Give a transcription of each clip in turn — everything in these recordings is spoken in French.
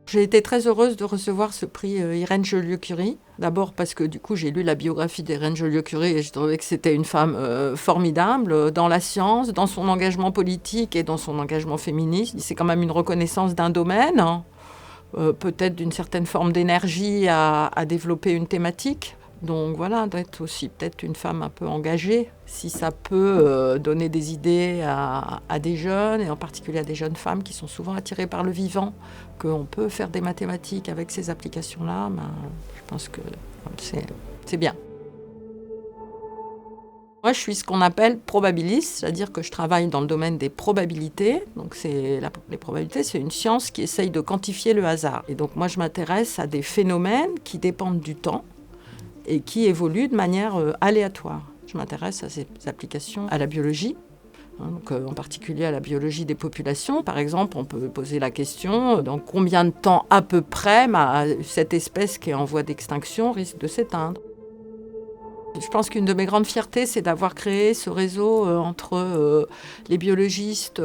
J'ai été très heureuse de recevoir ce prix Irène Joliot-Curie. D'abord parce que du coup j'ai lu la biographie d'Irène Joliot-Curie et je trouvais que c'était une femme formidable dans la science, dans son engagement politique et dans son engagement féministe. C'est quand même une reconnaissance d'un domaine, hein, peut-être d'une certaine forme d'énergie à développer une thématique. Donc voilà, d'être aussi peut-être une femme un peu engagée, si ça peut donner des idées à des jeunes, et en particulier à des jeunes femmes qui sont souvent attirées par le vivant, qu'on peut faire des mathématiques avec ces applications-là, ben, je pense que c'est bien. Moi, je suis ce qu'on appelle probabiliste, c'est-à-dire que je travaille dans le domaine des probabilités. Donc, les probabilités, c'est une science qui essaye de quantifier le hasard. Et donc, moi, je m'intéresse à des phénomènes qui dépendent du temps et qui évoluent de manière aléatoire. Je m'intéresse à ces applications à la biologie, hein, donc, en particulier à la biologie des populations. Par exemple, on peut poser la question, dans combien de temps à peu près cette espèce qui est en voie d'extinction risque de s'éteindre ? Je pense qu'une de mes grandes fiertés, c'est d'avoir créé ce réseau entre les biologistes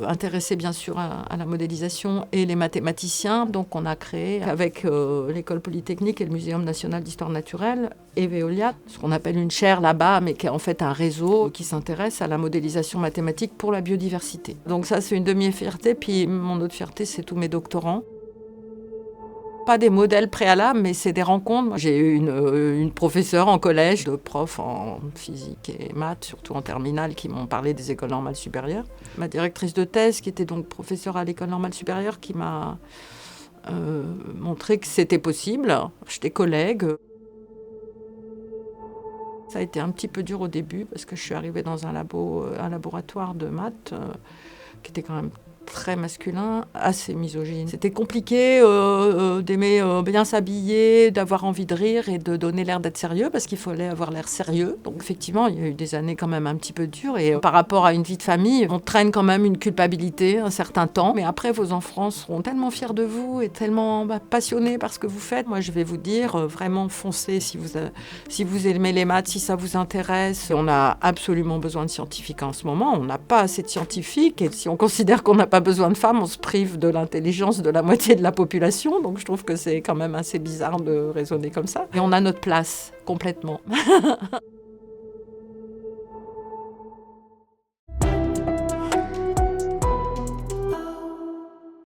intéressés bien sûr à la modélisation et les mathématiciens. Donc on a créé avec l'École Polytechnique et le Muséum national d'histoire naturelle et Veolia, ce qu'on appelle une chaire là-bas, mais qui est en fait un réseau qui s'intéresse à la modélisation mathématique pour la biodiversité. Donc ça, c'est une de mes fiertés. Puis mon autre fierté, c'est tous mes doctorants. Pas des modèles préalables, mais c'est des rencontres. J'ai eu une professeure en collège, de profs en physique et maths, surtout en terminale, qui m'ont parlé des écoles normales supérieures. Ma directrice de thèse, qui était donc professeure à l'école normale supérieure, qui m'a montré que c'était possible. J'étais collègue. Ça a été un petit peu dur au début, parce que je suis arrivée dans un laboratoire de maths qui était quand même très masculin, assez misogyne. C'était compliqué d'aimer bien s'habiller, d'avoir envie de rire et de donner l'air d'être sérieux, parce qu'il fallait avoir l'air sérieux. Donc effectivement, il y a eu des années quand même un petit peu dures. Et par rapport à une vie de famille, on traîne quand même une culpabilité un certain temps. Mais après, vos enfants seront tellement fiers de vous et tellement passionnés par ce que vous faites. Moi, je vais vous dire, vraiment foncez si vous aimez les maths, si ça vous intéresse. On a absolument besoin de scientifiques en ce moment. On n'a pas assez de scientifiques. Et si on considère qu'on n'a pas besoin de femmes, on se prive de l'intelligence de la moitié de la population. Donc je trouve que c'est quand même assez bizarre de raisonner comme ça. Et on a notre place, complètement.